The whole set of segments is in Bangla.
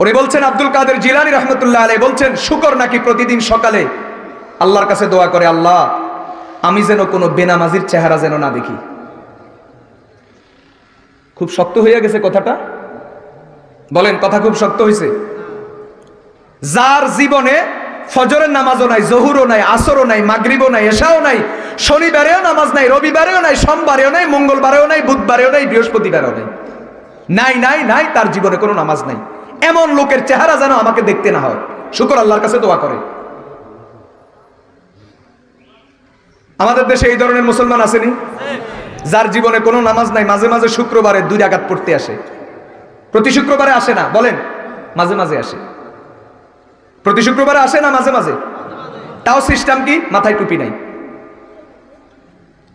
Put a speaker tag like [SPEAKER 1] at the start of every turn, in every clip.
[SPEAKER 1] উনি বলছেন, আব্দুল কাদের জিলানী রহমতুল্লাহ আলাইহি বলছেন, শুকর নাকি প্রতিদিন সকালে আল্লাহর কাছে দোয়া করে, আল্লাহ আমি যেন কোনো বেনামাজির চেহারা যেন না দেখি। খুব শক্ত হয়ে গেছে কথাটা, বলেন কথা খুব শক্ত হয়েছে। যার জীবনে ফজরের নামাজও নাই, জহুরও নাই, আসরও নাই, মাগরিবও নাই, এশাও নাই, শনিবারেও নামাজ নাই, রবিবারেও নাই, সোমবারেও নাই, মঙ্গলবারেও নাই, বুধবারেও নাই, বৃহস্পতিবারেও নাই, নাই নাই নাই, তার জীবনে কোনো নামাজ নাই, এমন লোকের চেহারা যেন আমাকে দেখতে না হয়। শুকর আল্লাহর কাছে দোয়া করে। আমাদের দেশে এই ধরনের মুসলমান আসেনি, যার জীবনে কোনো নামাজ নাই, মাঝে মাঝে শুক্রবারে 2 রাকাত পড়তে আসে। প্রতি শুক্রবারে আসে না, বলেন মাঝে মাঝে আসে। প্রতি শুক্রবারে আসে না মাঝে মাঝে? তাও সিস্টেম কি? মাথায় টুপি নাই।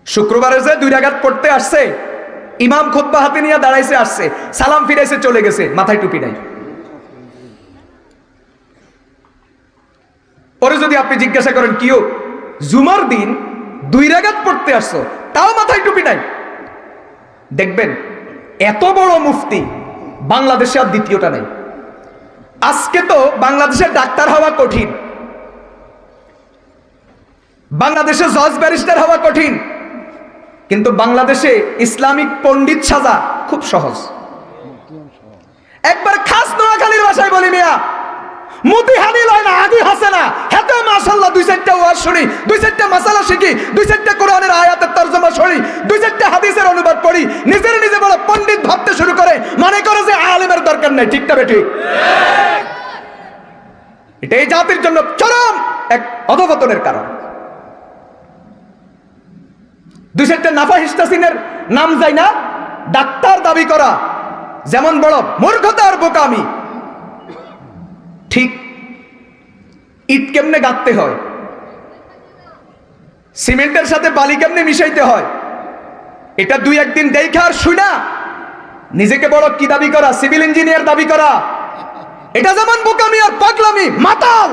[SPEAKER 1] শুক্রবারে যে 2 রাকাত পড়তে আসছে, ইমাম খুতবা হাতে নিয়ে দাঁড়াইছে, আসছে, সালাম ফিরাইছে, চলে গেছে, মাথায় টুপি নাই। পরে যদি আপনি জিজ্ঞাসা করেন, কিও জুমার দিন 2 রাকাত পড়তে আসছো, তাও মাথায় টুপি নাই, দেখবেন এত বড় মুফতি বাংলাদেশে আর দ্বিতীয়টা নাই। আজকে তো বাংলাদেশে ডাক্তার হওয়া কঠিন, বাংলাদেশে জজ ব্যারিস্টার হওয়া কঠিন, কিন্তু বাংলাদেশে ইসলামিক পণ্ডিত সাজা খুব সহজ। একবার খাস নোয়াখালীর ভাষায় বলি, মিয়া মুতিহানি লয় না, আদি হাসে না, হেতেও মাশাআল্লাহ 2-4টা ওয়াজ শুনি, 2-4টা মাসালা শিখি, 2-4টা কোরআনের আয়াতের তরজমা শুনি, 2-4টা হাদিসের অনুবাদ পড়ি, নিজে বড় পণ্ডিত ভাবতে শুরু করে, মনে করে যে আলেমের দরকার নাই। ঠিক না বেঠিক? এটা এই জাতির জন্য চরম এক অধপতনের কারণ। 2-4টা নাফা হিস্টাসিনের নাম যায় না, ডাক্তার দাবি করা যেমন বড় মূর্খতা আর বোকামি। ঠিক ইট কেমনে গাঁথতে হয়, সিমেন্টের সাথে বালি কেমনে মিশাইতে হয়, এটা 2-1 দিন দেখা আর শুনা নিজেকে বড় কি দাবি করা, সিভিল ইঞ্জিনিয়ার দাবি করা, এটা যেমন বোকামি আর পাগলামি, মাতাল।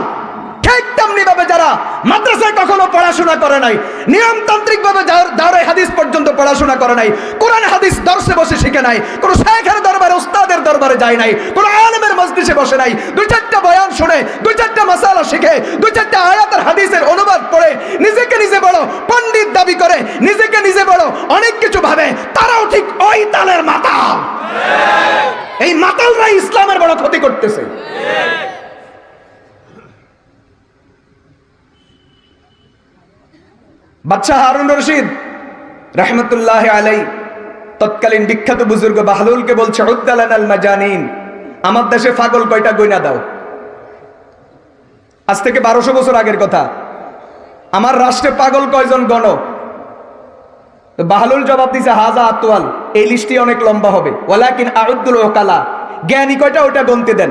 [SPEAKER 1] ঠিক তেমনি ভাবে যারা মাদ্রাসায় কখনো পড়াশোনা করে নাই, নিয়মতান্ত্রিক ভাবে দাওরে হাদিস পর্যন্ত পড়াশোনা করে নাই, কোরআন হাদিস দর্শে বসে শিখে নাই, কোন শেখের দরবারে, উস্তাদের দরবারে যায় নাই, কোন আলেমের মজলিসে বসে নাই, 2-4টা বয়ান শুনে, 2-4টা মাসালা শিখে, 2-4টা আয়াতের হাদিসের অনুবাদ পড়ে নিজেকে নিজে বড় পণ্ডিত দাবি করে, নিজেকে নিজে বড় অনেক কিছু ভাবে, তারাও ঠিক ওই তালের মাতাল। এই মাতালরাই ইসলামের বড় ক্ষতি করতেছে। বাদশাহ হারুন রশিদ রহমতুল্লাহ আলাইহি তৎকালীন বিখ্যাত বুজুর্গ বাহলুলকে বলছে, উদ্দালানাল মাজানিন, আমার দেশে পাগল কয়টা গয়না দাও। আজ থেকে 1200 বছর আগের কথা। আমার রাষ্ট্রে পাগল কয়জন গণ? তো বাহলুল জবাব দিছে, হাজা আতওয়াল, এই লিস্টটি অনেক লম্বা হবে, ওয়ালাকিন আউদ্দুল ওকালা, জ্ঞানী কয়টা ওটা গণতে দেন।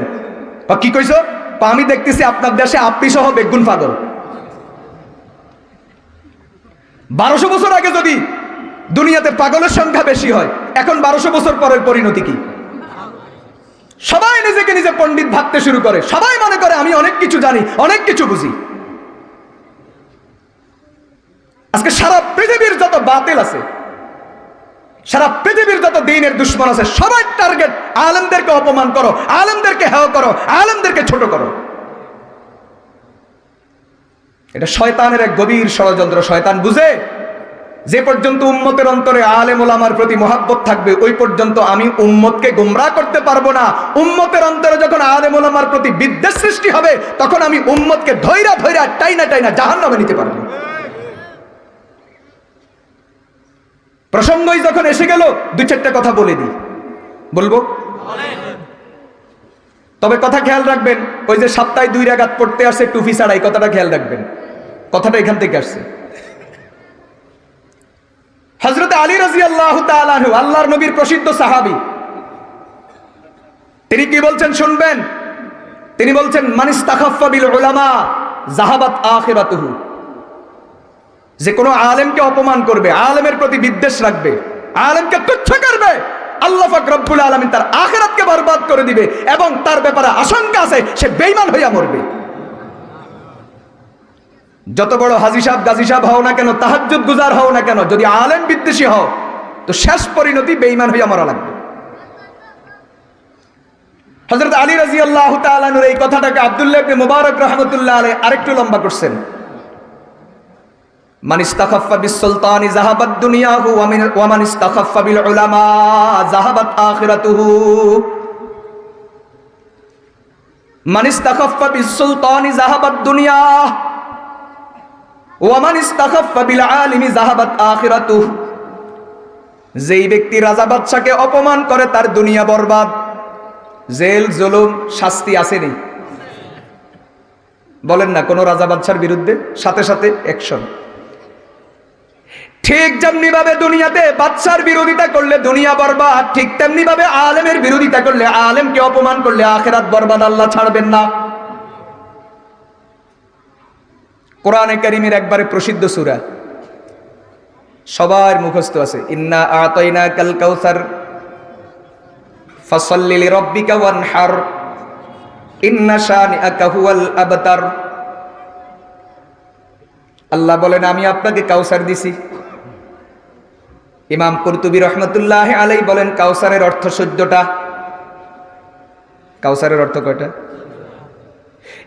[SPEAKER 1] কি কইছো? আমি দেখতেছি আপনার দেশে আপনি সহ বেগুন পাগল। 1200 বছর আগে যদি দুনিয়াতে পাগলের সংখ্যা বেশি হয়, এখন 1200 বছর পরের পরিণতি কি? সবাই নিজেকে নিজে পণ্ডিত ভাবতে শুরু করে, সবাই মনে করে আমি অনেক কিছু জানি, অনেক কিছু বুঝি। আজকে সারা পৃথিবীর যত বাতিল আছে, সারা পৃথিবীর যত দ্বীনের দুশমন আছে, সবাই টার্গেট আলেমদেরকে অপমান করো, আলেমদেরকে হেয় করো, আলেমদেরকে ছোট করো। এটা শয়তানের এক গভীর ষড়যন্ত্র। শয়তান বুঝে যে পর্যন্ত উম্মতের অন্তরে আলেম ওলামার প্রতি মহাব্বত থাকবে, ওই পর্যন্ত আমি উম্মতকে গোমরাহ করতে পারবো না। উম্মতের অন্তরে যখন আলেম ওলামার প্রতি বিদ্বেষ সৃষ্টি হবে, তখন আমি উম্মতকে ধৈরা ধৈরা টাইনা টাইনা জাহান্নামে নিতে পারবো। প্রসঙ্গই যখন এসে গেল, 2-4টা কথা বলে দিই, বলবো। তবে কথা খেয়াল রাখবেন, ওই যে সপ্তাহে 2 রাকাত পড়তে আসে টুপি ছাড়াই, কথাটা খেয়াল রাখবেন, কথাটা এখান থেকে আসছে। হযরত আলী রাদিয়াল্লাহু তাআলা আনহু, আল্লাহর নবীর প্রসিদ্ধ সাহাবী, তিনি কি বলছেন শুনবেন। তিনি বলছেন, মানিস্তাখাফফা বিল উলামা যাহাবাত আখিরাতুহু, যে কোনো আলেমকে অপমান করবে, আলেমের প্রতি বিদ্বেষ রাখবে, আলেমকে তুচ্ছ করবে, আল্লাহ পাক রব্বুল আলামিন তার আখিরাতকে বরবাদ করে দিবে, এবং তার ব্যাপারে আশঙ্কা আছে সে বেঈমান হইয়া মরবে। যত বড় হাজী সাহেব গাজী সাহেব হও না কেন, তাহাজ্জুদ গুজার হও না কেন, যদি আলেম বিদ্বেষী হও, তো শেষ পরিণতি বেঈমান হইয়া মরা লাগবে। হযরত আলী রাদিয়াল্লাহু তাআলা আনহু এই কথাটাকে আব্দুল্লাহ ইবনে মুবারক রাহমাতুল্লাহ আলাইহি আরেকটু লম্বা করছেন। মান ইস্তাখাফফা বিস সুলতানি যাহাবাত দুনিয়াহু ওয়া মান ইস্তাখাফফা বিল উলামা যাহাবাত আখিরাতুহু। মান ইস্তাখাফফা বিস সুলতানি যাহাবাত দুনিয়া ওয়া মান ইস্তাখাফফা বিল আলিমি যাহাবাত আখিরাতুহু। যেই ব্যক্তি রাজা বাদশাকে অপমান করে তার দুনিয়া বরবাদ। জেল জুলুম শাস্তি আসেনি? বলেন না কোন রাজা বাদশার বিরুদ্ধে সাথে সাথে অ্যাকশন। ঠিক যেমনি ভাবে দুনিয়াতে বাদশার বিরোধিতা করলে দুনিয়া বরবাদ, ঠিক তেমনি ভাবে আলেমের বিরোধিতা করলে, আলেমকে অপমান করলে আখিরাত বরবাদ, আল্লাহ ছাড়বেন না। কোরআনে কারীমের একবারে প্রসিদ্ধ সূরা, সবার মুখস্থ আছে, ইন্না আতাইনাকাল কাউসার ফাসাল্লি লিরাব্বিকা ওয়ানহার ইন্না শানিআকা হুয়াল আবতার। আল্লাহ বলেন আমি আপনাকে কাউসার দিছি। ইমাম কুরতুবী রহমাতুল্লাহ আলাইহি বলেন কাউসারের অর্থ 14টা। কাউসারের অর্থ কয়টা?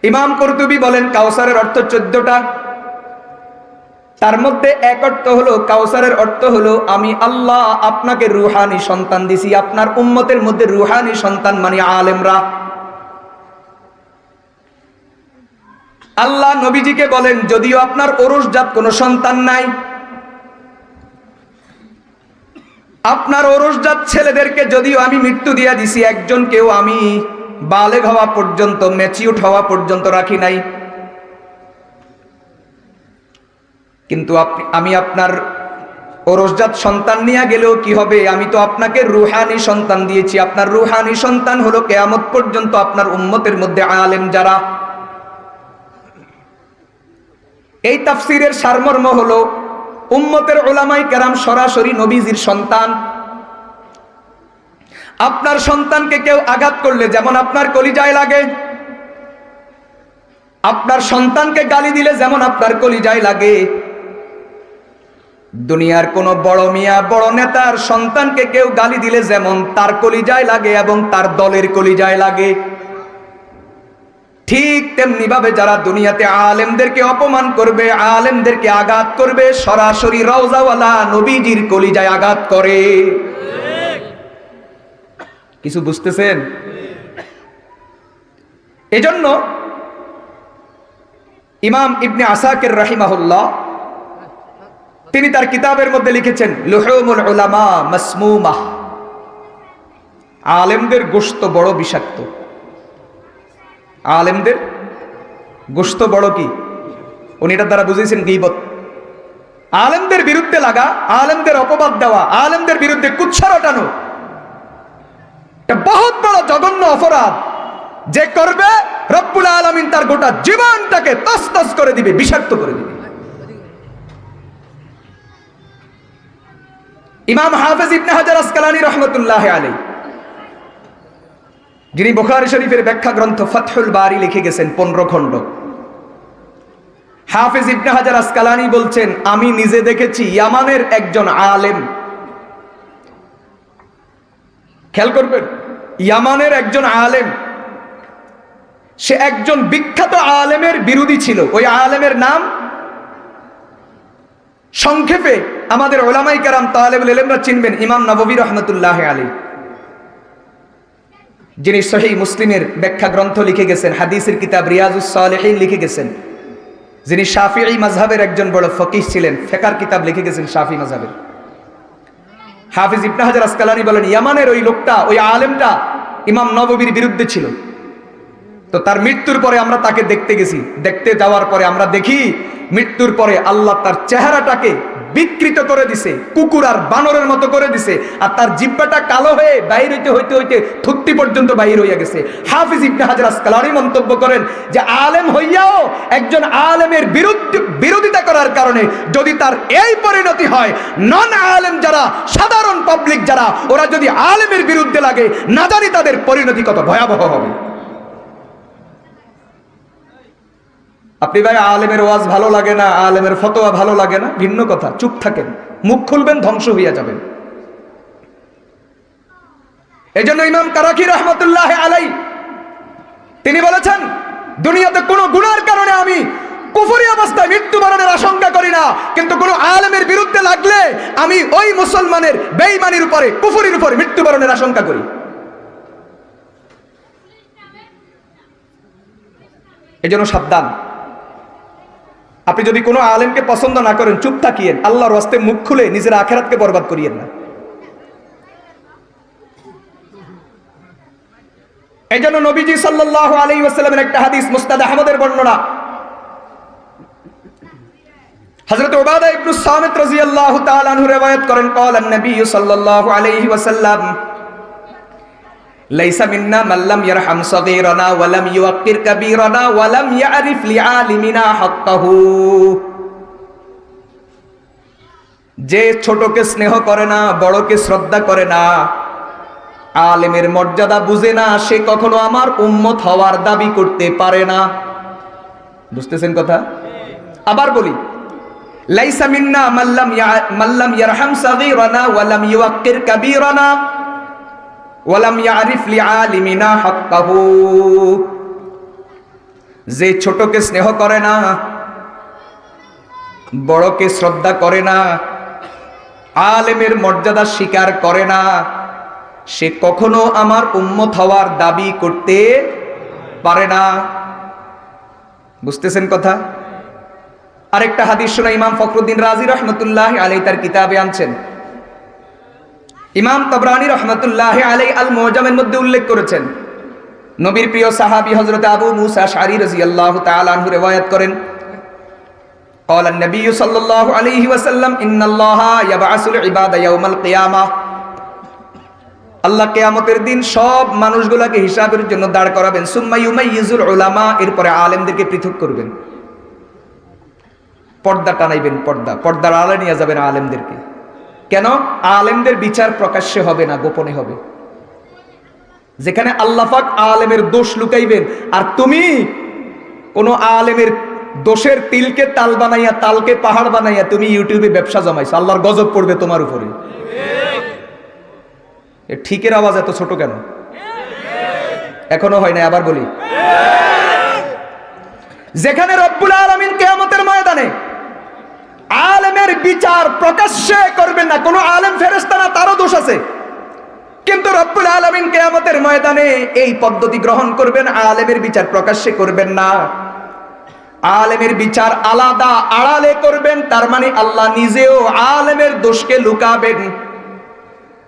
[SPEAKER 1] ইমাম কুরতুবী বলেন কাউসারের অর্থ 14টা। তার মধ্যে এক অর্থ হলো, কাউসারের অর্থ হলো আমি আল্লাহ আপনাকে রুহানি সন্তান দিছি। আপনার উম্মতের মধ্যে রুহানি সন্তান মানে আলেমরা। আল্লাহ নবীজিকে বলেন যদিও আপনার ওরসজাত কোনো সন্তান নাই, আপনার ওরসজাত ছেলেদেরকে যদিও আমি মৃত্যু দিয়া দিছি, একজনকেও আমি বালেগ হওয়া পর্যন্ত, ম্যাচিউর হওয়া পর্যন্ত রাখি নাই, কিন্তু আমি আপনার ওরসজাত সন্তান নিয়ে গেলেও কি হবে, আমি তো আপনাকে রুহানি সন্তান দিয়েছি। আপনার রুহানি সন্তান হলো কিয়ামত পর্যন্ত আপনার উম্মতের মধ্যে আলেম যারা। এই তাফসীরের সারমর্ম হলো উম্মতের উলামায়ে কেরাম সরাসরি নবীজির সন্তান। আপনার সন্তানকে কেউ আঘাত করলে যেমন আপনার কলিজায় লাগে, আপনার সন্তানকে গালি দিলে যেমন আপনার কলিজায় লাগে, দুনিয়ার কোন বড় মিয়া বড় নেতার সন্তানকে কেউ গালি দিলে যেমন তার কলিজায় লাগে এবং তার দলের কলিজায় লাগে, ঠিক তেমনি ভাবে যারা দুনিয়াতে আলেমদেরকে অপমান করবে, আলেমদেরকে আঘাত করবে, সরাসরি রওজাওয়ালা নবীজির কলিজায় আঘাত করে। কিছু বুঝতেছেন? এজন্য ইমাম ইবনে আসাকির রাহিমাহুল্লাহ তিনি তার কিতাবের মধ্যে লিখেছেন লুহুমুল উলামা মাসমুমাহ, আলেমদের গোশত বড় বিষাক্ত। আলেমদের গোশত বড় কি? উনি এটার দ্বারা বুঝেছেন গীবত। আলেমদের বিরুদ্ধে লাগা, আলেমদের অপবাদ দেওয়া, আলেমদের বিরুদ্ধে কুৎসা রটানো এটা বহুত বড় জঘন্য অপরাধ। যে করবে রব্বুল আলামিন তার গোটা জীবনটাকে তছনছ করে দিবে, বিষাক্ত করে দিবে। ইমাম হাফেজ ইবনে হাজার আসকালানী রহমতুল্লাহ আলাইহি, যিনি বুখারী শরীফের ব্যাখ্যা গ্রন্থ ফাতহুল বারী লিখে গেছেন 15 খণ্ড, হাফেজ ইবনে হাজার আসকালানী বলছেন আমি নিজে দেখেছি ইয়ামানের একজন আলেম, খেয়াল করবেন, ইয়ামানের একজন আলেম, সে একজন বিখ্যাত আলেমের বিরোধী ছিল। ওই আলেমের নাম সংক্ষেপে আমাদের উলামায়ে কেরাম তালেবুল ইলমরা চিনবেন, ইমাম নববী রহমতুল্লাহ আলাইহি, যিনি সহিহ মুসলিমের ব্যাখ্যা গ্রন্থ লিখে গেছেন, হাদিসের কিতাব রিয়াজুস সালিহিন লিখে গেছেন, যিনি শাফিঈ মাযহাবের একজন বড় ফকিহ ছিলেন, ফিকহের কিতাব লিখে গেছেন শাফিঈ মাযহাবের। হাফিজ ইবনে হাজার আসকালানী বলেন ইয়ামানের ওই লোকটা, ওই আলেমটা ইমাম নববীর বিরুদ্ধে ছিল। তো তার মৃত্যুর পরে আমরা তাকে দেখতে গেছি, দেখতে যাওয়ার পরে আমরা দেখি মৃত্যুর পরে আল্লাহ তার চেহারাটাকে বিকৃত করে দিছে, কুকুর আর বানরের মতো করে দিছে, আর তার জিহ্বাটা কালো হয়ে বাইর হইতে হইতে থুতনি পর্যন্ত বাইর হইয়া গেছে। হাফিজ ইবনে হাজার আসকালানী মন্তব্য করেন যে আলেম হইয়াও একজন আলেমের বিরোধিতা করার কারণে যদি তার এই পরিণতি হয়, নন আলেম যারা, সাধারণ পাবলিক যারা, ওরা যদি আলেমের বিরুদ্ধে লাগে, না জানি তাদের পরিণতি কত ভয়াবহ হবে। আপনি ভাই আলেমের ওয়াজ ভালো লাগে না, আলেমের ফতোয়া ভালো লাগে না, ভিন্ন কথা, চুপ থাকেন, মুখ খুলবেন ধ্বংস হইয়া যাবেন। এজন্য ইমাম কারাকি রহমতুল্লাহ আলাইহি তিনি বলেছেন, দুনিয়াতে কোনো গুনার কারণে আমি কুফরি অবস্থায় মৃত্যুবরণের আশঙ্কা করি না, কিন্তু কোনো আলেমের বিরুদ্ধে লাগলে আমি ওই মুসলমানের বেঈমানির উপরে, কুফরির উপরে মৃত্যুবরণের আশঙ্কা করি। এজন্য সাবধান। আপনি যদি কোনো আলেমকে পছন্দ না করেন, চুপ থাকিয়েন, আল্লাহর ওয়াস্তে মুখ খুলে নিজের আখিরাতকে বরবাদ করিয়েন না। এজন্য নবীজি সাল্লাল্লাহু আলাইহি ওয়াসাল্লামের একটা হাদিস, মুসনাদ আহমদের বর্ণনা, হযরত উবাদা ইবনে সামিত রাদিয়াল্লাহু তাআলা আনহু riwayat করেন, قال النبي সাল্লাল্লাহু আলাইহি ওয়াসাল্লাম, লাইসা মিন্না মান লাম ইয়ারহাম সাগীরানা ওয়া লাম ইউক্কির কাবীরানা ওয়া লাম ইয়ারিফ লিআলিমিনা হাক্কাহু। যে ছোটকে স্নেহ করে না, বড়কে শ্রদ্ধা করে না, আলেমের মর্যাদা বুঝে না, সে কখনো আমার উম্মত হওয়ার দাবি করতে পারে না। বুঝতেছেন কথা? আবার বলি, লাইসা মিন্না মান লাম ইয়ারহাম সাগীরানা ওয়া লাম ইউক্কির কাবীরানা ওয়া লাম ইয়ারিফ লিআলিমিনা হাক্কাহু। যে ছোটকে স্নেহ করে না, বড়কে শ্রদ্ধা করে না, আলেমের মর্যাদা স্বীকার করে না, সে কখনো আমার উম্মত হওয়ার দাবি করতে পারে না। বুঝতেছেন কথা? আরেকটা হাদিস শোনা ইমাম ফখরুদ্দিন রাজি রহমতুল্লাহি আলাইহি তার কিতাবে আনছেন। ইমাম তাবরানী রহমতুল্লাহি আলাইহি আল মুজামের মধ্যে উল্লেখ করেছেন, নবীর প্রিয় সাহাবী হযরত আবু মুসা আশআরী রাদিয়াল্লাহু তাআলা আনহু riwayat করেন, قال النبي صلى الله عليه وسلم ان الله يبعث العباد يوم القيامه। আল্লাহ কিয়ামতের দিন সব মানুষগুলোকে হিসাবের জন্য দাঁড় করাবেন। সুম্মা ইউমাইয়িজুল উলামা, এরপরে আলেমদেরকে পৃথক করবেন, পর্দা টানাইবেন, পর্দার আড়ালে নিয়ে যাবেন আলেমদেরকে। কেন? আলেমদের বিচার প্রকাশ্যে হবে না, গোপনে হবে। যেখানে আল্লাহ পাক আলেমের দোষ লুকাইবেন, আর তুমি কোন আলেমের দোষের তিলকে তাল বানাইয়া, তালকে পাহাড় বানাইয়া তুমি ইউটিউবে ব্যবসা জমাইছো, আল্লাহর গজব পড়বে তোমার উপরে। ঠিকের আওয়াজ এত ছোট কেন? এখনো হয় না, আবার বলি, যেখানে রব্বুল আলামিন কিয়ামতের ময়দানে আলেমের বিচার প্রকাশ্যে করবেন না, কোন আলেম ফেরেশতা না, তারও দোষ আছে, কিন্তু রব্বুল আলামিন কিয়ামতের ময়দানে এই পদ্ধতি গ্রহণ করবেন, আলেমের বিচার প্রকাশ্যে করবেন না, আলেমের বিচার আলাদা আড়ালে করবেন। তার মানে আল্লাহ নিজেও আলেমের দোষকে লুকাবেন।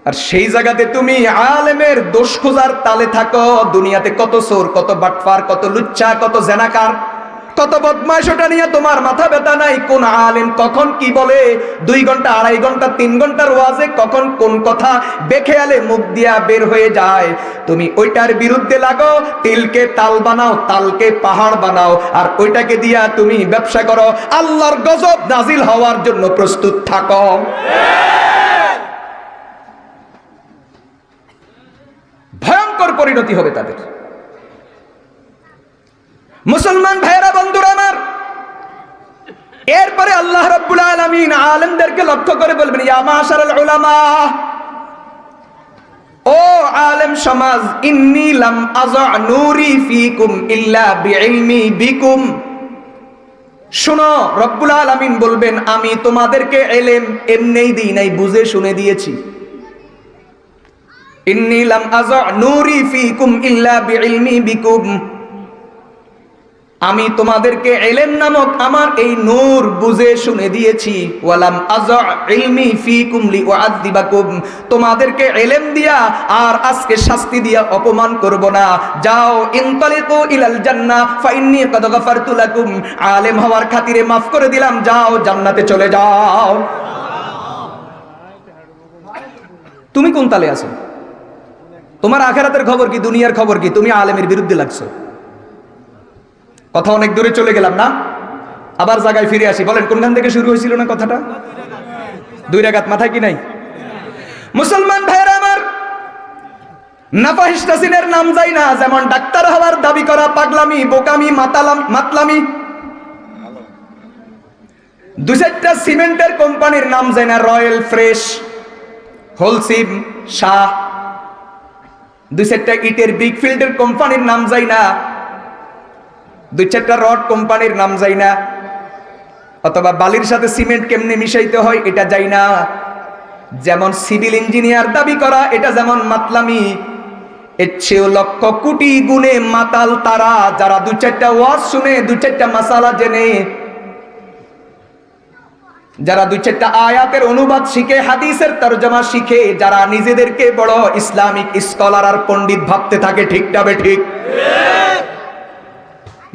[SPEAKER 1] আর সেই জায়গাতে তুমি আলেমের দোষ খোঁজার তালে থাকো। দুনিয়াতে কত চোর, কত বাটফার, কত লুচ্চা, কত জেনাকার, কত বদমাশ, ওটা নিয়ে তোমার মাথা ব্যথা নাই। কোন আলেম কখন কি বলে, 2 ঘন্টা 2.5 ঘন্টা 3 ঘন্টার ওয়াজে কখন কোন কথা বেখেয়ালে মুখ দিয়া বের হয়ে যায়, তুমি ওইটার বিরুদ্ধে লাগো, তিলকে তাল বানাও, তালকে পাহাড় বানাও, আর ওইটাকে দিয়া তুমি ব্যবসা করো। আল্লাহর গজব নাজিল হওয়ার জন্য প্রস্তুত থাকো। ভয়ঙ্কর পরিণতি হবে তাদের। মুসলমান ভাইয়েরা, বন্ধুরা আমার, এরপরে আল্লাহ রাব্বুল আলামিন আলেমদেরকে লক্ষ্য করে বলবেন, ইয়া মাশারাল উলামা, ও আলেম সমাজ, ইন্নী লাম আযা নূরি ফীকুম ইল্লা বিইলমি বিকুম। শুনো, রব্বুল আলামিন বলবেন, আমি তোমাদেরকে ইলম এমনিই দিই নাই, বুঝে শুনে দিয়েছি। ইন্নী লাম আযা নূরি ফীকুম ইল্লা বিইলমি বিকুম, আমি তোমাদেরকে ইলম নামক আমার এই নূর বুঝে শুনে দিয়েছি। ওয়ালাম আযা ইলমি ফীকুম লিউআযিবাকুম, তোমাদেরকে ইলম দিয়া আর আজকে শাস্তি দিয়া অপমান করব না। যাও, ইনতালিকু ইলাল জান্নাহ ফাইন্নী ক্বাদ গাফারতু লাকুম, আলেম হওয়ার খাতিরে মাফ করে দিলাম, যাও জান্নাতে চলে যাও। তুমি কোন তালে আছো? তোমার আখিরাতের খবর কি, দুনিয়ার খবর কি? তুমি আলেমের বিরুদ্ধে লাগছো। কথা অনেক দূরে চলে গেলাম না, আবার জায়গায় ফিরে আসি। বলেন কোনখান থেকে শুরু হয়েছিল না কথাটা? 2 রাকাত, মাথায় কি নাই? মুসলমান ভাইরা আমার, নাফাহিস্তাসিনের নাম যাই না, যেমন ডাক্তার হওয়ার দাবি করা পাগলামি, বোকামি, মাতলামি। 2-4টা সিমেন্টের কোম্পানির নাম যায় না, রয়্যাল ফ্রেশ, হোলসিম, শাহ। 2-4টা ইটের ব্রিক ফিল্ডের কোম্পানির নাম যায় না, দুই চারটা রড কোম্পানির নাম যাই না, অথবা বালির সাথে সিমেন্ট কেমনে মিশাইতে হয় এটা যাই না। যেমন সিভিল ইঞ্জিনিয়ার দাবি করা এটা যেমন মাতলামি, এর চেয়েও লক্ষ কোটি গুণে মাতাল তারা যারা দুই চারটা ওয়াজ শুনে, দুই চারটা মাসালা জেনে, যারা দুই চারটা আয়াতের অনুবাদ শিখে, হাদিসের তরজমা শিখে, যারা নিজেদেরকে বড় ইসলামিক স্কলার আর পণ্ডিত ভাবতে থাকে। ঠিক তবে ঠিক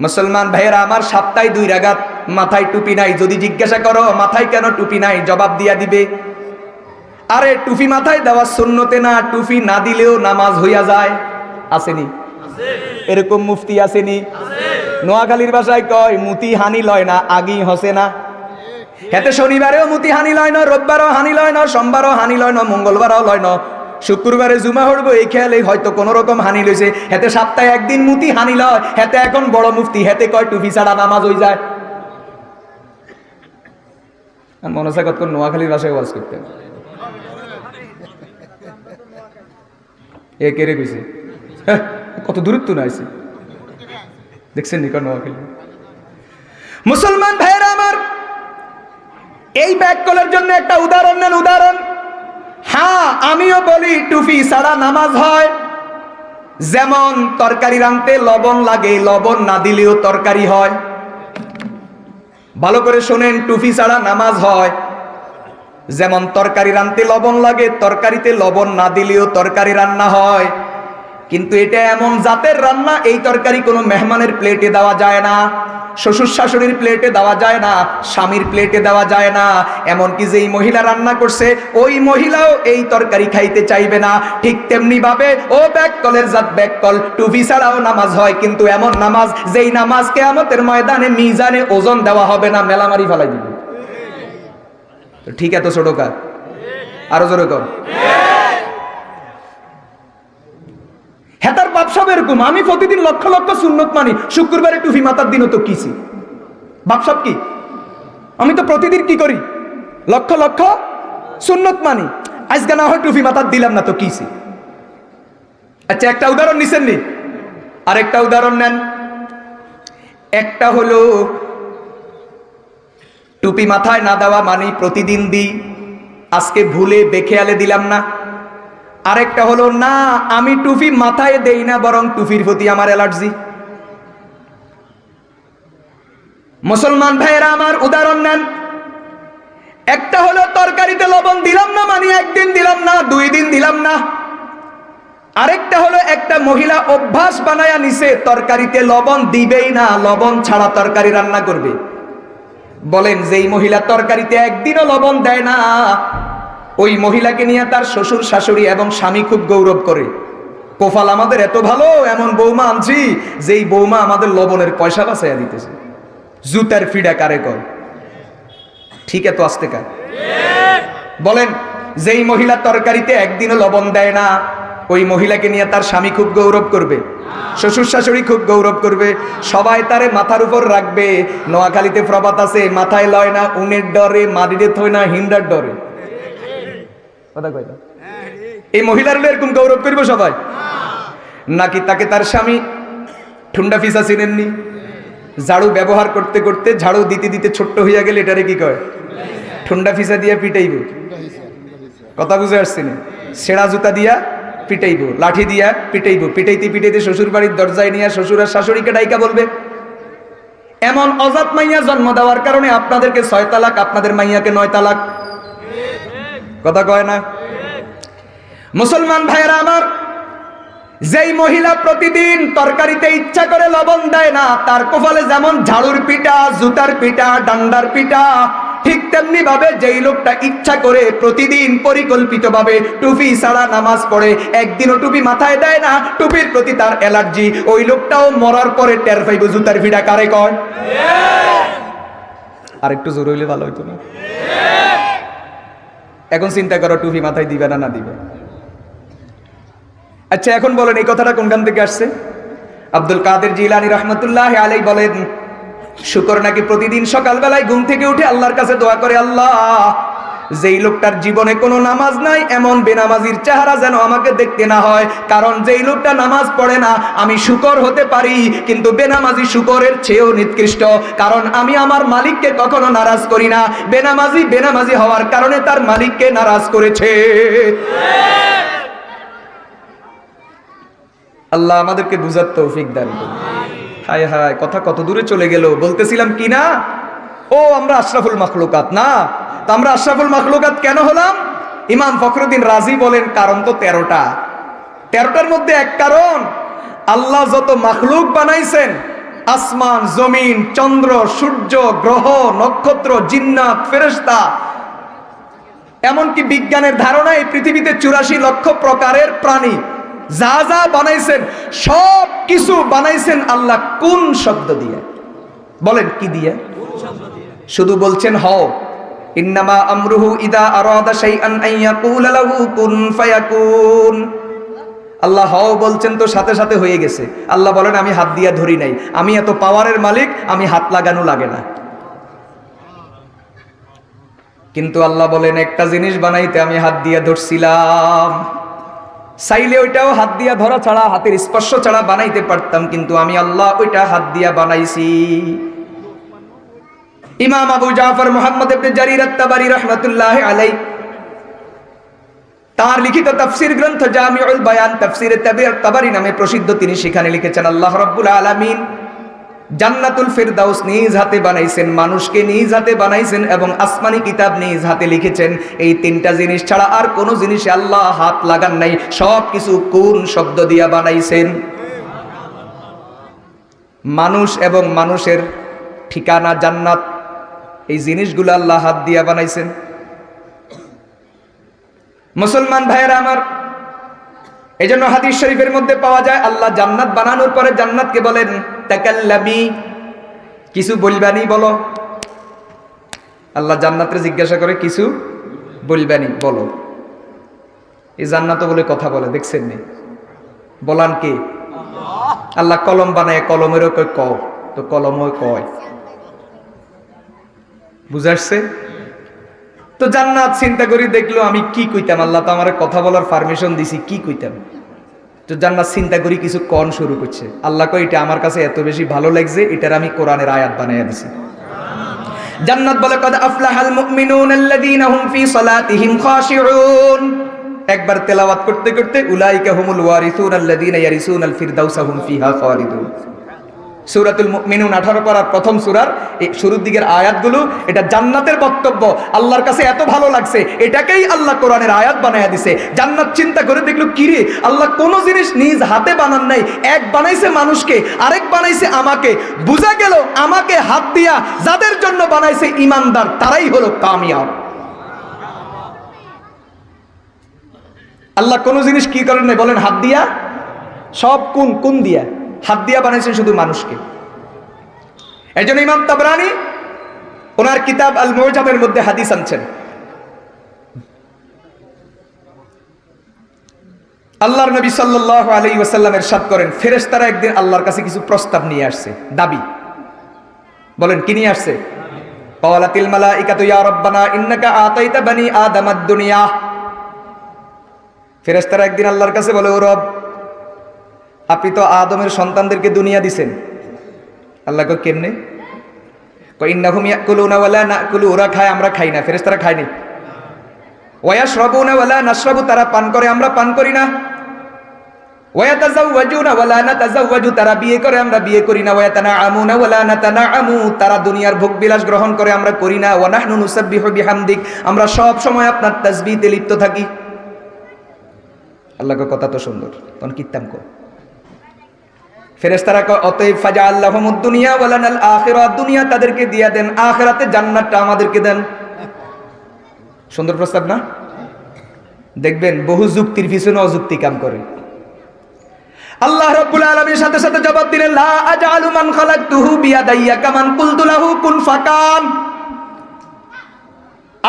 [SPEAKER 1] মুসলমান ভাইয়েরা আমার, সপ্তাহে 2 রাকাত মাথায় টুপি নাই। যদি জিজ্ঞাসা করো মাথায় কেন টুপি নাই, জবাব দিয়া দিবে, আরে টুপি মাথায় দেওয়া সুন্নতে না, টুপি না দিলেও নামাজ হইয়া যায়। আসেনি এরকম মুফতি? আসেনি? নোয়াখালীর ভাষায় কয় মুতি হানি লয় না, আগি হসে না। হেতে শনিবারেও মুতি হানি লয় না, রোববারও হানি লয় না, সোমবারও হানি লয় না, মঙ্গলবারও লয় না, শুক্রবারে জুমা হড়বো এই খেয়ালে হয়তো কোন রকম হানি লইছে। হেতে সপ্তাহে একদিন মুতি হানি লয়, হেতে এখন বড় মুফতি, হেতে কয় টুপি ছাড়া নামাজ হয়ে যায়। মনে হচ্ছে কত নোয়াখালীর ভাষায় ওয়াজ করতে এ কেড়ে গেছে, কত দূরত্ব না আছে দেখছেন নি নোয়াখালী। মুসলমান ভাইয়েরা আমার, এই ব্যাককলের জন্য একটা উদাহরণ নেন, উদাহরণ। হ্যাঁ, আমিও বলি টুপি ছাড়া নামাজ হয়। যেমন তরকারি রাঁধতে লবণ লাগে, লবণ না দিলেও তরকারি হয়। ভালো করে শোনেন, টুপি ছাড়া নামাজ হয়। যেমন তরকারি রাঁধতে লবণ লাগে, তরকারিতে লবণ না দিলেও তরকারি রান্না হয়। কিন্তু এটা এমন জাতের রান্না, এই তরকারি কোনো মেহমানের প্লেটে দেওয়া যায় না, শ্বশুর শাশুড়ির প্লেটে দেওয়া যায় না, স্বামীর প্লেটে দেওয়া যায় না। এমনকি যেই মহিলা রান্না করছে ওই মহিলাও এই তরকারি খাইতে চাইবে না। ঠিক তেমনি ভাবে ও ব্যাককলের জাত ব্যাককল, টুপি ছাড়াও নামাজ হয়, কিন্তু এমন নামাজ যেই নামাজ কিয়ামতের ময়দানে মিজানে ওজন দেওয়া হবে না, মেলামারি ফেলাই দিবে। ঠিক এত ছোট কাজ, আরো জোরে কর। হেতার বাপসাব এরকম, আমি প্রতিদিন লক্ষ লক্ষ সুন্নত মানি, শুক্রবারে টুপি মাথার দিনও তো কিছি। বাপসাব কি? আমি তো প্রতিদিন কি করি, লক্ষ লক্ষ সুন্নত মানি, আজকে না হয় টুপি মাথার দিলাম না তো কিছি। আচ্ছা, একটা উদাহরণ নিছেন নি, আরেকটা উদাহরণ নেন। একটা হলো টুপি মাথায় না দেওয়া মানি প্রতিদিন দিই, আজকে ভুলে বেখেয়ালে দিলাম না। আরেকটা হলো না, আমি টুপি মাথায় দেই না, বরং টুপির প্রতি আমার অ্যালার্জি। মুসলমান ভাইয়েরা আমার, উদাহরণ নেন। একটা হলো তরকারিতে লবণ দিলাম না মানে একদিন দিলাম না, 2 দিন দিলাম না। আরেকটা হলো একটা মহিলা অভ্যাস বানায়া নিছে তরকারিতে লবণ দিবেই না, লবণ ছাড়া তরকারি রান্না করবে। বলেন, যেই মহিলা তরকারিতে একদিনও লবণ দেয় না, ওই মহিলাকে নিয়ে তার শ্বশুর শাশুড়ি এবং স্বামী খুব গৌরব করে। কোফাল আমাদের এত ভালো, এমন বৌমা আনছি যেই বৌমা আমাদের লবণের পয়সা বাঁচাইয়া দিতেছে। জুতার ফিডা কারে কয়? ঠিক এত আস্তে কার? বলেন, যেই মহিলা তরকারিতে একদিনও লবণ দেয় না, ওই মহিলাকে নিয়ে তার স্বামী খুব গৌরব করবে, শ্বশুর শাশুড়ি খুব গৌরব করবে, সবাই তারে মাথার উপর রাখবে। নোয়াখালীতে প্রবাদ আছে, মাথায় লয় না উনের ডরে, মাটিতে থই না হিন্দার ডরে। কথা কয় না? এই মহিলার এরকম গৌরব করবে সবাই নাকি? তাকে তার স্বামী ঠুন্ডা ফিসা চিনেননি? ঝাড়ু ব্যবহার করতে করতে ঝাড়ু দিতে দিতে ছোট্ট হইয়া গেলে এটারে কি কয়? ঠুন্ডা ফিসা দিয়া পিটাইব। কথা বুঝে আসছে না? সেরা জুতা দিয়া পিটাইব, লাঠি দিয়া পিটাইব, পিটাইতে পিটাইতে শ্বশুর বাড়ির দরজায় নিয়ে শ্বশুর আর শাশুড়িকে ডাইকা বলবে। এমন অজাত মাইয়া জন্ম দেওয়ার কারণে আপনাদেরকে 6 তালাক, আপনাদের মাইয়াকে 9 তালাক। কথা কয় না? মুসলমান ভাইয়েরা আমার, যেই মহিলা প্রতিদিন তরকারিতে ইচ্ছা করে লবণ দেয় না, তার কপালে যেমন ঝাড়ুর পিটা, জুতার পিটা, ডান্ডার পিটা, ঠিক তেমনি ভাবে যেই লোকটা ইচ্ছা করে প্রতিদিন পরিকল্পিতভাবে টুপি ছাড়া নামাজ পড়ে, একদিনও টুপি মাথায় দেয় না, টুপির প্রতি তার অ্যালার্জি, ওই লোকটাও মরার পরে টের পাইব জুতার পিটা কারে কয়। আর একটু জোর হইলে ভালো হইতো না? এখন চিন্তা করো, টুপি মাথায় দিবে না, না দিবে? আচ্ছা, এখন বলেন এই কথাটা কোনখান থেকে আসছে? আব্দুল কাদের জিলানী রহমতুল্লাহ আলাইহি বলেন, শুকর নাকি প্রতিদিন সকালবেলায় ঘুম থেকে উঠে আল্লাহর কাছে দোয়া করে, আল্লাহ যেই লোকটার জীবনে কোনো নামাজ নাই এমন বেনামাজির চেহারা যেন আমাকে দেখতে না হয়, কারণ যেই লোকটা নামাজ পড়ে না আমি শুকর হতে পারি, কিন্তু বেনামাজি শুকরের চেয়েও নিকৃষ্ট, কারণ আমি আমার মালিককে কখনো নারাজ করি না। বেনামাজি হওয়ার কারণে তার মালিককে নারাজ করেছে। আল্লাহ আমাদেরকে বুঝার তৌফিক দান করুন। হায় হায়, কথা কত দূরে চলে গেল। বলতেছিলাম কি না, ও আমরা আশরাফুল মাখলুকাত না, তো আমরা আশরাফুল মাখলুকাত কেন হলাম? ইমাম ফখরুদ্দিন রাজি বলেন কারণ তো 13টার মধ্যে এক কারণ, আল্লাহ যত মাখলুক বানাইছেন, আসমান জমিন চন্দ্র সূর্য গ্রহ নক্ষত্র জিন্নাত ফেরেশতা, এমনকি বিজ্ঞানের ধারণা এই পৃথিবীতে 84 লক্ষ প্রকারের প্রাণী, যা যা বানাইছেন সব কিছু বানাইছেন আল্লাহ কোন শব্দ দিয়ে? বলেন কি দিয়ে? শুধু বলছেন হও। ইন্নামা আমরুহু ইদা আরাদা শাইআন আন ইয়াকুলা লাহু কুন ফায়াকুন। আল্লাহ হও বলছেন তো সাথে সাথে হয়ে গেছে। আল্লাহ বলেন আমি হাত দিয়া ধরি নাই, আমি এত পাওয়ারের মালিক, আমি হাত লাগানো লাগে না। কিন্তু আল্লাহ বলেন একটা জিনিস বানাইতে আমি হাত দিয়া ধরছিলাম, চাইলে ওইটাও হাত দিয়া ধরা ছাড়া হাতের স্পর্শ ছাড়া বানাইতে পারতাম, কিন্তু আমি আল্লাহ ওইটা হাত দিয়া বানাইছি। ইমাম আবু জাফর মুহাম্মদ ইবনে জারির আত-তাবারি রাহমাতুল্লাহি আলাইহি তার লিখিত তাফসীর গ্রন্থ জামিউল বায়ান তাফসীরে তাবারি নামে প্রসিদ্ধ, তিনি সেখানে লিখেছেন আল্লাহ রাব্বুল আলামিন জান্নাতুল ফিরদাউস নিজ হাতে বানাইছেন, মানুষকে নিজ হাতে বানাইছেন এবং আসমানি কিতাব নিজ হাতে লিখেছেন। এই 3টা জিনিস ছাড়া আর কোনো জিনিসে আল্লাহ হাত লাগান নাই, সব কিছু কোন শব্দ দিয়া বানাইছেন? মানুষ এবং মানুষের ঠিকানা জান্নাত, এই জিনিসগুলো আল্লাহ হাত দিয়া বানাইছেন। মুসলমান ভাইয়েরা আমার, এজন্য হাদিস শরীফের মধ্যে পাওয়া যায় আল্লাহ জান্নাত বানানোর পরে জান্নাতকে বলেন তাকাল্লামি, কিছু বলবানি বলো। আল্লাহ জান্নাতরে জিজ্ঞাসা করে কিছু বলবানি বলো। এই জান্নাতও বলে কথা বলে, দেখছেন নি? বলান কে? আল্লাহ কলম বানায়, কলমেরও কয় ক, তো কলমও কয়। বুঝাচ্ছে? তো জান্নাত চিন্তা করি দেখলো আমি কি কইতাম, আল্লাহ তো আমার কথা বলার পারমিশন দিছি, কি কইতাম? তো জান্নাত চিন্তা করি কিছু কন শুরু করছে। আল্লাহ কয় এটা আমার কাছে এত বেশি ভালো লাগছে, এটার আমি কোরআনের আয়াত বানাইয়া দিছি। জান্নাত বলে কদ আফলাহাল মুমিনুন আল্লাযীনা হুম ফি সালাতিহিম খাশিউন, একবার তেলাওয়াত করতে করতে উলাইকা হুমুল ওয়ারিসুন আল্লাযীনা ইয়ারিসুনাল ফিরদাউসা হুম ফিহা খালিদুন। সূরাতুল মুমিনুন 18 পারার প্রথম সূরার এই শুরুর দিকের আয়াতগুলো এটা জান্নাতের বক্তব্য। আল্লাহর কাছে এত ভালো লাগছে, এটাকেই আল্লাহ কোরআনের আয়াত বানায়া দিছে। জান্নাত চিন্তা করে দেখলো কিরে, আল্লাহ কোন জিনিস নিজ হাতে বানান নাই, এক বানাইছে মানুষকে, আরেক বানাইছে আমাকে। বুঝা গেল আমাকে হাত দিয়া যাদের জন্য বানাইছে ঈমানদার, তারাই হলো কামিয়াব। আল্লাহ কোন জিনিস কি করেন নাই বলেন? হাত দিয়া। সব কোন দিয়া? হাত দিয়া বানাইছেন শুধু মানুষকে। এই জন্য ইমাম তাবরানি ওনার কিতাব আল মুজামের মধ্যে হাদিস আনছেন, আল্লাহর নবী সাল্লাল্লাহু আলাইহি ওয়াসাল্লাম ইরশাদ করেন ফেরেশতারা একদিন আল্লাহর কাছে কিছু প্রস্তাব নিয়ে আসছে, দাবি। বলেন কি নিয়ে আসছে? ক্বালাতিল মালাইকাতু ইয়া রাব্বানা ইন্নাকা আতাইতা বানি আদামাদ দুনিয়া। ফেরেশতারা একদিন আল্লাহর কাছে বলে, ও রব, আপনি তো আদমের সন্তানদেরকে দুনিয়া দিছেন। আল্লাহ কয় কেমনে? কয় ইন্নাহুম ইয়াকুলুনা ওয়ালা নাকুলু, ওরা খায় আমরা খাই না। ফেরেশতারা খায়নি। ওয়া ইয়াশরাবুনা ওয়ালা নাশরাবু, তারা পান করে আমরা পান করি না। ওয়া ইয়াতাযাওয়াজুনা ওয়ালা নাতাযাওয়াজু, তারা বিয়ে করে আমরা বিয়ে করি না। ওয়া ইয়াতানাআমুনা ওয়ালা নাতানাআমু, তারা দুনিয়ার ভোগ বিলাস গ্রহণ করে আমরা করি না। ওয়া নাহনু নুসাব্বিহু বিহামদিক, আমরা সব সময় আপনার তাসবিহতে লিপ্ত থাকি। আল্লাহ কয় কথা তো সুন্দর, তখন কিতাম কো। ফেরেশতারা কয় অতএব ফাজআল্লাহুমুদ দুনিয়া ওয়া লানাল আখিরা, দুনিয়া তাদেরকে দিয়া দেন, আখিরাতে জান্নাতটা আমাদেরকে দেন। সুন্দর প্রস্তাব না? দেখবেন বহু যুক্তির পিছনে অযুক্তি কাম করে। আল্লাহ রাব্বুল আলামিন সাথে সাথে জবাব দিলেন লা আজআলু মান খালাকতুহু বিয়াদাইয়া কামান কুলতু লাহু কুন ফাকান।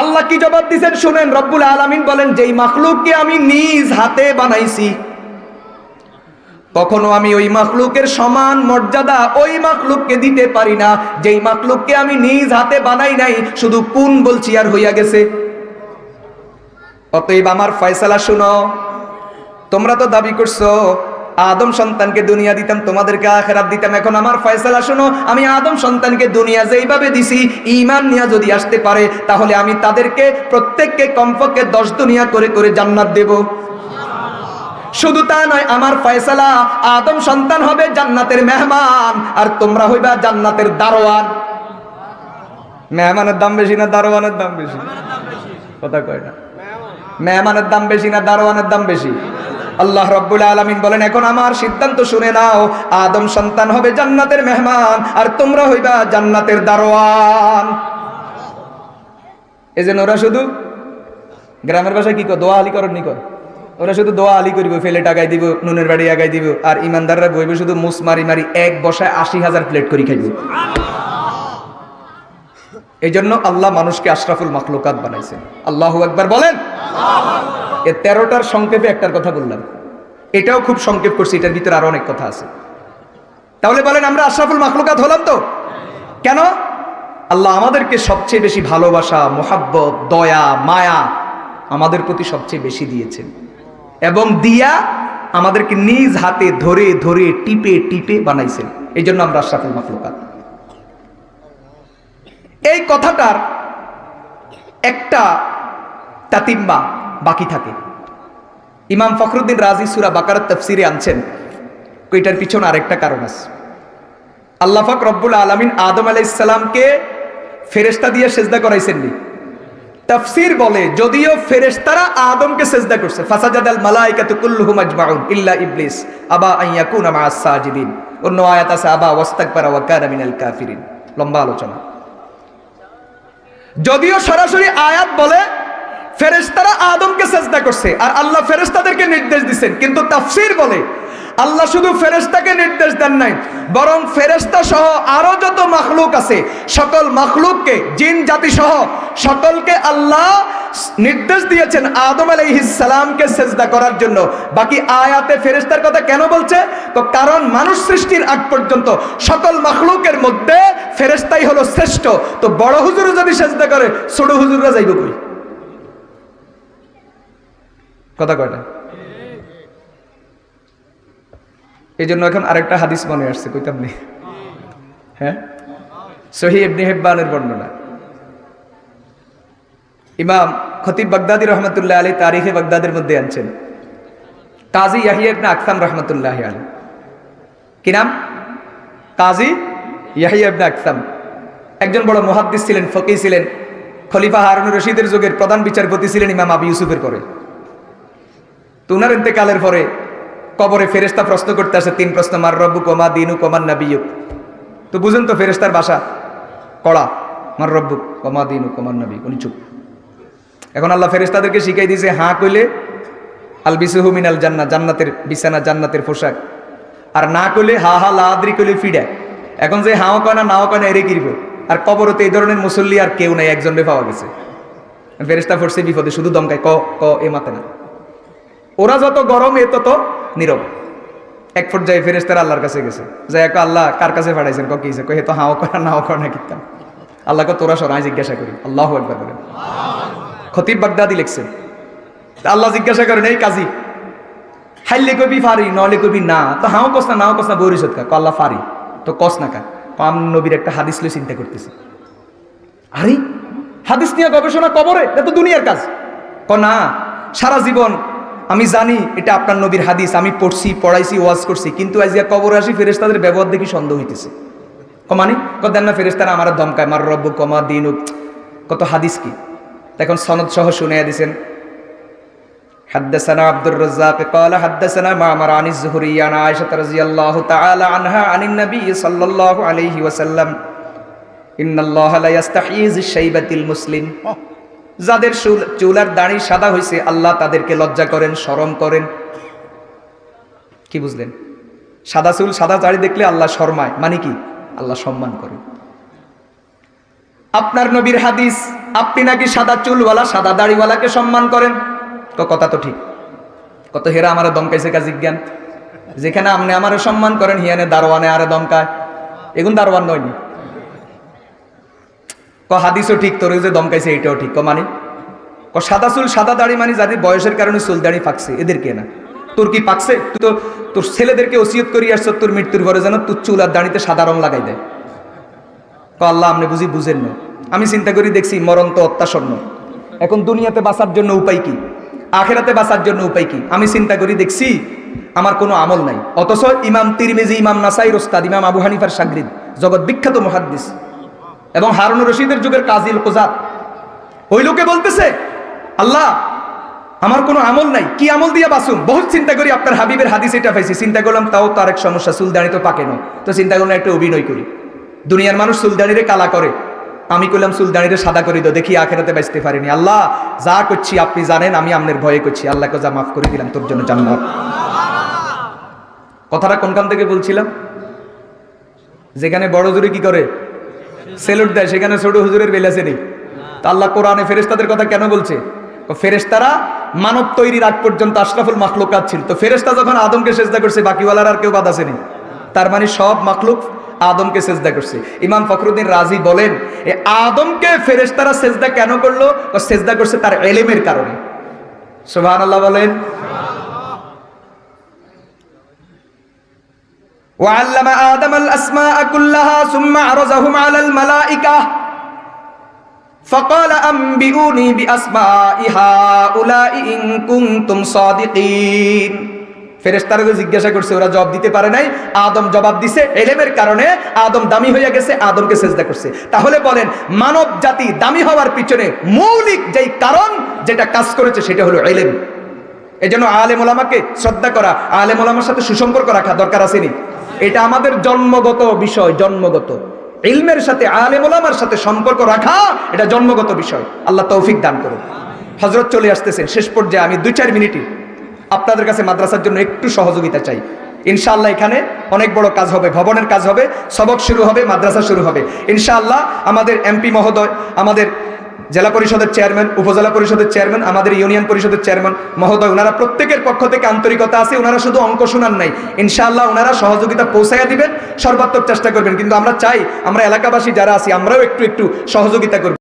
[SPEAKER 1] আল্লাহ কি জবাব দিবেন শুনেন। রব্বুল আলামিন বলেন যেই মাখলুককে আমি নিজ হাতে বানাইছি, কখনো আমি ওই মাখলুকের সমান মর্যাদা ওই মাখলুককে দিতে পারি না যেই মাখলুককে আমি নিজ হাতে বানাই নাই, শুধু কুন বলছি আর হইয়া গেছে। অতএব আমার ফয়সালা শুনো। তোমরা তো দাবি করছো আদম সন্তানকে দুনিয়া দিতাম, তোমাদেরকে আখিরাত দিতাম। এখন আমার ফয়সালা শুনো, আমি আদম সন্তানকে দুনিয়া যেইভাবে দিছি, ঈমান নিয়ে যদি আসতে পারে তাহলে আমি তাদেরকে প্রত্যেককে কমপক্ষে 10 দুনিয়া করে করে জান্নাত দেব। শুধু তা নয়, আমার ফয়সালা আদম সন্তান হবে জান্নাতের মেহমান, আর তোমরা হইবা জান্নাতের দারোয়ান। মেহমানের দাম বেশি না দারোয়ানের দাম বেশি? কথা কয় না। মেহমানের দাম বেশি না দারোয়ানের দাম বেশি? আল্লাহ রাব্বুল আলামিন বলেন, এখন আমার সিদ্ধান্ত শুনে নাও, আদম সন্তান হবে জান্নাতের মেহমান, আর তোমরা হইবা জান্নাতের দারোয়ান। এজন্য ওরা শুধু গ্রামের ভাষায় কি কয়, দোয়া আলী করেন নি কয়, ওরা শুধু দোয়া আলী করিব, ফেলে টাকাই দিব, নুনের বাড়ি আগাই দিব, আর ইমানদাররা বইবে শুধু মুস মারি মারি এক বসায় 80,000 প্লেট করি খাইব। এই জন্য আল্লাহ মানুষকে আশরাফুল মাখলুকাত বানাইছেন। আল্লাহু আকবার বলেন। এই 13টার সংক্ষেপে একটার কথা বললাম, এটাও খুব সংক্ষেপ করছি, এটার ভিতরে আরো অনেক কথা আছে। তাহলে বলেন আমরা আশরাফুল মাখলুকাত হলাম তো? কেন? আল্লাহ আমাদেরকে সবচেয়ে বেশি ভালোবাসা, মোহাব্বত, দয়া, মায়া আমাদের প্রতি সবচেয়ে বেশি দিয়েছেন, এবং দিয়া আমাদেরকে নিজ হাতে ধরে ধরে টিপে টিপে বানাইছেন। এই জন্য আমরা আশরাফুল মাখলুকাত। এই কথাটার একটা তাতিম্মা বাকি থাকে। ইমাম ফখরুদ্দিন রাজি সূরা বাকারার তাফসিরে আনছেন, এটার পিছনে আরেকটা কারণ আছে। আল্লাহ পাক রব্বুল আলামিন আদম আলাইহিস সালামকে ফেরেশতা দিয়ে সেজদা করাইছেননি। তাফসীর বলে যদিও ফেরেশতারা আদমকে সেজদা করছে, ফাসাজাদাল মালায়েকাতু কুল্লুহুম আজমাউন ইল্লা ইবলিস আবা আন ইয়াকুনা মা'আস সাজিদিন। অন্য আয়াত আছে আবা ওয়াস্তাকবারা ওয়া কানা মিনাল কাফিরিন। লম্বা আলোচনা। যদিও সরাসরি আয়াত বলে ফেরেশতারা আদমকে সেজদা করছে আর আল্লাহ ফেরেশতাদেরকে নির্দেশ দিয়েছেন, কিন্তু তাফসীর বলে আল্লাহ শুধু ফেরেশতাকে নির্দেশ দেন নাই, বরং ফেরেশতা সহ আরো যত মাখলুক আছে সকল মাখলুককে, জিন জাতি সহ সকলকে আল্লাহ নির্দেশ দিয়েছেন আদম আলাইহিস সালামকে সেজদা করার জন্য। বাকি আয়াতে ফেরেশতার কথা কেন বলছে? তো কারণ মানুষ সৃষ্টির আগ পর্যন্ত সকল মাখলুকের মধ্যে ফেরেশতাই হলো শ্রেষ্ঠ। তো বড় হুজুর যদি সেজদা করে, ছোট হুজুররা যাইব কই? কথা কয়টা? এই জন্য এখন আরেকটা হাদিস মনে আসছে, কইতাম নি? হ্যাঁ, সহিহ ইবনে হিব্বানের বর্ণনা। ইমাম খতিব বাগদাদি রহমতুল্লাহ আলী তারিখে বাগদাদের মধ্যে আনছেন, কাজী ইয়াহিয়া ইবনে আকসাম রহমতুল্লাহ আলী। কি নাম? কাজী ইয়াহিয়া ইবনে আকসাম। একজন বড় মুহাদ্দিস ছিলেন, ফকিহ ছিলেন। খলিফা হারুনুর রশিদের যুগের প্রধান বিচারপতি ছিলেন ইমাম আবু ইউসুফের পরে। তো উনার ইন্তেকালের পরে কবরে ফেরেশতা প্রশ্ন করতে আসে, 3 প্রশ্ন, মার রব্বুক ওয়া মা দীনুক ওয়া মান নাবিয়্যুক। তো বুঝেন তো ফেরেশতার ভাষা কড়া, মার রব্বুক ওয়া মা দীনুক ওয়া মান নাবিয়্যুক। উনি চুপ। এখন আল্লাহ ফেরেশতাদেরকে শিখাই দিয়েছে, হাঁ কইলে আলবিসুহু মিনাল জান্নাহ, জান্নাতের বিছানা, জান্নাতের পোশাক, আর না কইলে হা হা লা আদ্রি কইলে ফিডা। এখন যে হাও কয় না নাও কয় না এরে কিরব। আর কবরতে এই ধরনের মুসল্লি আর কেউ নাই, একজনে পাওয়া গেছে। ফেরেশতা পড়ছে বিপদে, শুধু দমকায় ক ক এ মাতে না। ওরা যত গরম এ তত নীরব। এক পর্যায়ে ফেরেশতারা আল্লাহর কাছে গেছে, যে এক আল্লাহ কার কাছে পাঠাইছেন? ক কিছে? কই হে তো হাও করা নাও করা না কিতাম। আল্লাহকে তোরা সরাই জিজ্ঞাসা করি। আল্লাহু আকবার বলেন। খতিব বাগদাদি লিখছেন, আল্লাহ জিজ্ঞাসা করেন, এই কাজী হাইলে কবি ফারি নলে কবি না, তো হাও কস না নাও কস না বরিশত কা? আল্লাহ ফারি, তো কস না কা? পাম নবীর একটা হাদিস লই চিন্তা করতেছি। আরে হাদিস নিয়ে গবেষণা কবরে, এটা তো দুনিয়ার কাজ। ক না, সারা জীবন আমি জানি এটা আপনার নবীর হাদিস, আমি পড়ছি, পড়াইছি, ওয়াজ করছি, কিন্তু আজ কবরে আসি ফেরেশতাদের ব্যবহার দেখি সন্দেহ হইতেছে। মানে দেন না ফেরেশতারা আমার ধমকায়, মার রব্বুক ওয়া মা দীনুক, কত হাদিস কি। এখন সনদ সহ শুনাইয়া দিয়েছেন, হাদ্দাসানা আব্দুর রাজ্জাক ক্বালা হাদ্দাসানা মা'মার আনিজ যুহরি আন আয়েশা রাদিয়াল্লাহু তাআলা আনহা আনিন নবী সাল্লাল্লাহু আলাইহি ওয়াসাল্লাম ইন্নাল্লাহা লা ইস্তাহয়িজ শাইবাতিল মুসলিম। যাদের চুল আর দাড়ি সাদা হয়েছে আল্লাহ তাদেরকে লজ্জা করেন, শরম করেন। কি বুঝলেন? সাদা চুল সাদা দাড়ি দেখলে আল্লাহ শরমায়, মানে কি? আল্লাহ সম্মান করেন। আপনার নবীর হাদিস, আপনি নাকি সাদা চুলওয়ালা সাদা দাড়িওয়ালাকে সম্মান করেন। কথা তো ঠিক। কত হেরা আমার দমকাইছে কা জিজ্ঞান, যেখানে আপনি আমার সম্মান করেন হিয়ানে দারোয়ানে আরে দমকায়, এগুন দারোয়ান নয়নি। হাদিসও ঠিক, তোর যে দমকাইছে এটাও ঠিক। মানে সাদা চুল সাদা দাড়ি মানে যাদের বয়সের কারণে চুল দাড়ি পাকছে এদেরকে না। তোর কি পাকছে? তুই তো তোর ছেলেদেরকে ওসিয়ত করি আসছ তোর মৃত্যুর পরে যেন তোর চুল আর দাড়িতে সাদা রং লাগাই দেয়। আল্লাহ আপনি বুঝেন না। আমি চিন্তা করি দেখছি মরণ তো অত্যাসন্ন, এখন দুনিয়াতে বাঁচার জন্য উপায় কি, আখেরাতে বাঁচার জন্য উপায় কি? আমি চিন্তা করি দেখছি আমার কোনো আমল নাই, অথচ ইমাম তিরমিজি, ইমাম নাসাইর ওস্তাদ, ইমাম আবু হানিফার শাগরিদ, জগৎ বিখ্যাত মুহাদ্দিস এবং হারুনুর রশিদের যুগের কাজিল কুজাত, ওই লোকে বলতেছে আল্লাহ আমার কোনো আমল নাই, কি আমল দিয়া বাসুম? বহুত চিন্তা করি আপনার হাবিবের হাদিস এটা পাইছি, চিন্তা করলাম তাও তো আরেক সমস্যা, চুলদাড়ি তো পাকে না, তো চিন্তা করলাম একটা অভিনয় করি। দুনিয়ার মানুষ চুলদাড়িরে কালা করে, আমি কইলাম চুলদাড়িরে সাদা করে দাও, দেখি আখেরাতে বাঁচতে পারিনি। আল্লাহ যা করছি আপনি জানেন, আমি আপনার ভয়ে করছি, আল্লাহকে যা মাফ করে দিলাম, তোর জন্য জান্নাত। কথাটা কোনখান থেকে বলছিলাম? যেখানে বড় জোরে কি করে সেলুট দেয়, সেখানে ছোট হুজুরের বেলাসে নেই। তা আল্লাহ কোরআনে ফেরেশতাদের কথা কেন বলছে? ফেরেশতারা মানব তৈরির আগ পর্যন্ত আশরাফুল মাখলুকাত ছিল, তো ফেরেশতা যখন আদমকে সেজদা করছে বাকিওয়ালার আর কেউ বাদ আসেনি, তার মানে সব মাখলুক আদমকে সেজদা করছে। ইমাম ফখরুদ্দিন রাজি বলেন এই আদমকে ফেরেশতারা সেজদা কেন করলো? সেজদা করছে তার ইলমের কারণে। সুবহানাল্লাহ বলেন। وعلم آدم الأسماء كلها ثم عرضهم على الملائكة فقال أنبئوني بأسماء هؤلاء إن كنتم صادقين। ফেরেশতারা জিজ্ঞাসা করছে, ওরা জবাব দিতে পারে নাই, আদম জবাব দিছে, ইলমের কারণে আদম দামি হয়ে গেছে, আদমকে সেজদা করছে। তাহলে বলেন মানব জাতি দামি হওয়ার পিছনে মৌলিক যেই কারণ যেটা কাজ করেছে সেটা হলো ইলম। এজন্য আলেম ওলামাকে শ্রদ্ধা করা, আলেম ওলামার সাথে সুসম্পর্ক রাখা দরকার আসেনি? এটা আমাদের জন্মগত বিষয়, জন্মগত ইলমের সাথে আলেম ওলামার সাথে সম্পর্ক রাখা এটা জন্মগত বিষয়। আল্লাহ তৌফিক দান করুন। হযরত চলে আসতেছেন, শেষ পর্যায়ে আমি 2-4 মিনিটই আপনাদের কাছে মাদ্রাসার জন্য একটু সহযোগিতা চাই। ইনশাআল্লাহ এখানে অনেক বড় কাজ হবে, ভবনের কাজ হবে, সবক শুরু হবে, মাদ্রাসা শুরু হবে ইনশাআল্লাহ। আমাদের এমপি মহোদয়, আমাদের জেলা পরিষদের চেয়ারম্যান, উপজেলা পরিষদের চেয়ারম্যান, আমাদের ইউনিয়ন পরিষদের চেয়ারম্যান মহোদয়, ওনারা প্রত্যেকের পক্ষ থেকে আন্তরিকতা আছে। ওনারা শুধু অঙ্ক শোনান নাই, ইনশাআল্লাহ ওনারা সহযোগিতা পৌঁছাইয়া দিবেন, সর্বাত্মক চেষ্টা করবেন। কিন্তু আমরা চাই আমরা এলাকাবাসী যারা আছি আমরাও একটু সহযোগিতা করব।